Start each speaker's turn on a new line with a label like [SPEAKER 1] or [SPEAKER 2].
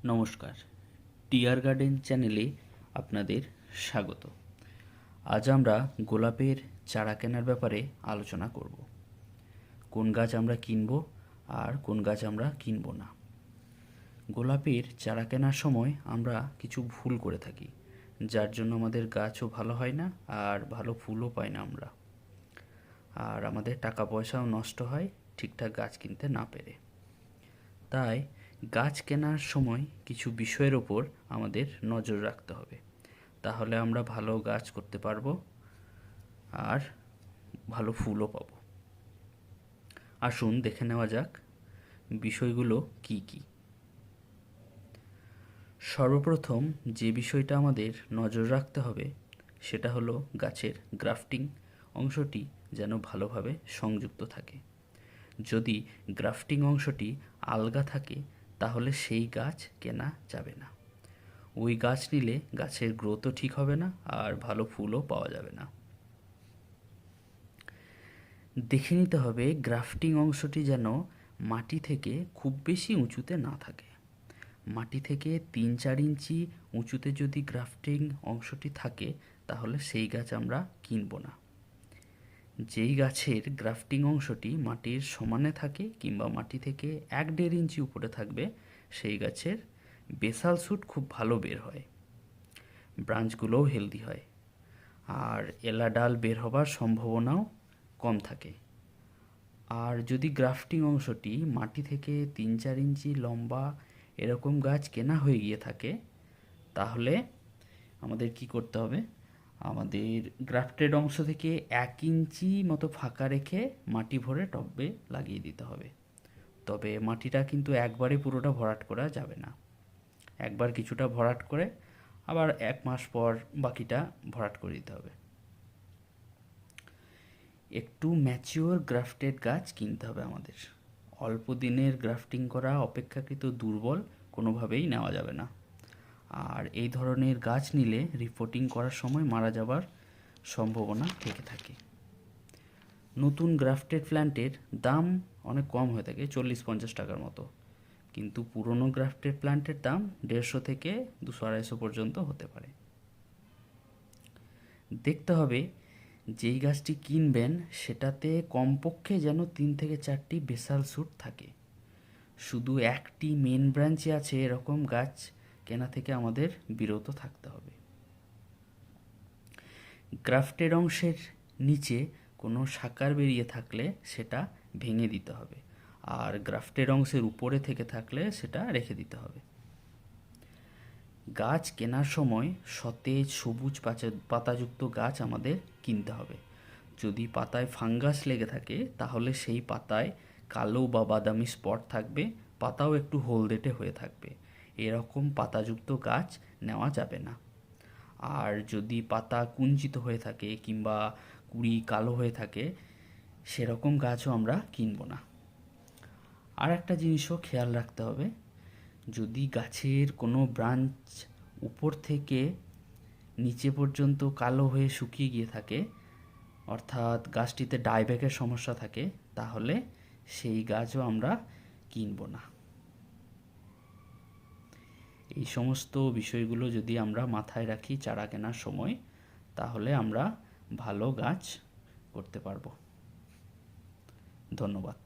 [SPEAKER 1] নমস্কার, টিয়ার গার্ডেন চ্যানেলে আপনাদের স্বাগত। আজ আমরা গোলাপের চারা কেনার ব্যাপারে আলোচনা করব। কোন গাছ আমরা কিনব আর কোন গাছ আমরা কিনব না। গোলাপের চারা কেনার সময় আমরা কিছু ভুল করে থাকি, যার জন্য আমাদের গাছও ভালো হয় না আর ভালো ফুলও পাই না আমরা, আর আমাদের টাকা পয়সাও নষ্ট হয় ঠিকঠাক গাছ কিনতে না পেরে। তাই গাছ কেনার সময় কিছু বিষয়ের ওপর আমাদের নজর রাখতে হবে, তাহলে আমরা ভালো গাছ করতে পারবো আর ভালো ফুলও পাবো। আসুন দেখে নেওয়া যাক বিষয়গুলো কি কি। সর্বপ্রথম যে বিষয়টা আমাদের নজর রাখতে হবে সেটা হলো গাছের গ্রাফটিং অংশটি যেন ভালোভাবে সংযুক্ত থাকে। যদি গ্রাফটিং অংশটি আলগা থাকে তাহলে সেই গাছ কেনা যাবে না। ওই গাছ নিলে গাছের গ্রোথও ঠিক হবে না আর ভালো ফুলও পাওয়া যাবে না। দেখে নিতে হবে গ্রাফটিং অংশটি যেন মাটি থেকে খুব বেশি উঁচুতে না থাকে। মাটি থেকে ৩-৪ ইঞ্চি উঁচুতে যদি গ্রাফটিং অংশটি থাকে তাহলে সেই গাছ আমরা কিনব না। যেই গাছের গ্রাফটিং অংশটি মাটির সমানে থাকে কিংবা মাটি থেকে ১-১.৫ ইঞ্চি উপরে থাকবে সেই গাছের বেসাল শুট খুব ভালো বের হয়, ব্রাঞ্চগুলোও হেলদি হয় আর এলা ডাল বের হবার সম্ভাবনাও কম থাকে। আর যদি গ্রাফটিং অংশটি মাটি থেকে ৩-৪ ইঞ্চি লম্বা এরকম গাছ কেনা হয়ে গিয়ে থাকে তাহলে আমাদের কি করতে হবে, আমাদের গ্রাফটেড অংশ থেকে ১ ইঞ্চি মতো ফাঁকা রেখে মাটি ভরে টবে লাগিয়ে দিতে হবে। তবে মাটিটা কিন্তু একবারে পুরোটা ভরাট করা যাবে না, একবার কিছুটা ভরাট করে আবার ১ মাস পর বাকিটা ভরাট করে দিতে হবে। একটু ম্যাচিওর গ্রাফটেড গাছ কিনতে হবে আমাদের। অল্প দিনের গ্রাফটিং করা অপেক্ষাকৃত দুর্বল কোনোভাবেই নেওয়া যাবে না। আর এই ধরনের গাছ নিলে রিপোর্টিং করার সময় মারা যাবার সম্ভাবনা থেকে থাকে। নতুন গ্রাফটেড প্ল্যান্টের দাম অনেক কম হয়ে থাকে, ৪০-৫০ টাকার মতো, কিন্তু পুরনো গ্রাফটেড প্ল্যান্টের দাম ১৫০ থেকে ২০০-২৫০ পর্যন্ত হতে পারে। দেখতে হবে যেই গাছটি কিনবেন সেটাতে কমপক্ষে যেন ৩ থেকে ৪টি বেসাল শুট থাকে। শুধু একটি মেন ব্রাঞ্চে আছে এরকম গাছ কেনা থেকে আমাদের বিরত থাকতে হবে। গ্রাফটেড অংশের নিচে কোনো শাখার বেরিয়ে থাকলে সেটা ভেঙে দিতে হবে, আর গ্রাফটেড অংশের উপরে থেকে থাকলে সেটা রেখে দিতে হবে। গাছ কেনার সময় সতেজ সবুজ পাতাযুক্ত গাছ আমাদের কিনতে হবে। যদি পাতায় ফাঙ্গাস লেগে থাকে তাহলে সেই পাতায় কালো বা বাদামি স্পট থাকবে, পাতাও একটু হলদেটে হয়ে থাকবে, এরকম পাতাযুক্ত গাছ নেওয়া যাবে না। আর যদি পাতা কুঞ্চিত হয়ে থাকে কিংবা কুঁড়ি কালো হয়ে থাকে সেরকম গাছও আমরা কিনব না। আর একটা জিনিসও খেয়াল রাখতে হবে, যদি গাছের কোনো ব্রাঞ্চ উপর থেকে নিচে পর্যন্ত কালো হয়ে শুকিয়ে গিয়ে থাকে, অর্থাৎ গাছটিতে ডাইব্যাকের সমস্যা থাকে, তাহলে সেই গাছও আমরা কিনব না। এই সমস্ত বিষয়গুলো যদি আমরা মাথায় রাখি চারা কেনার সময়, তাহলে আমরা ভালো গাছ করতে পারবো। ধন্যবাদ।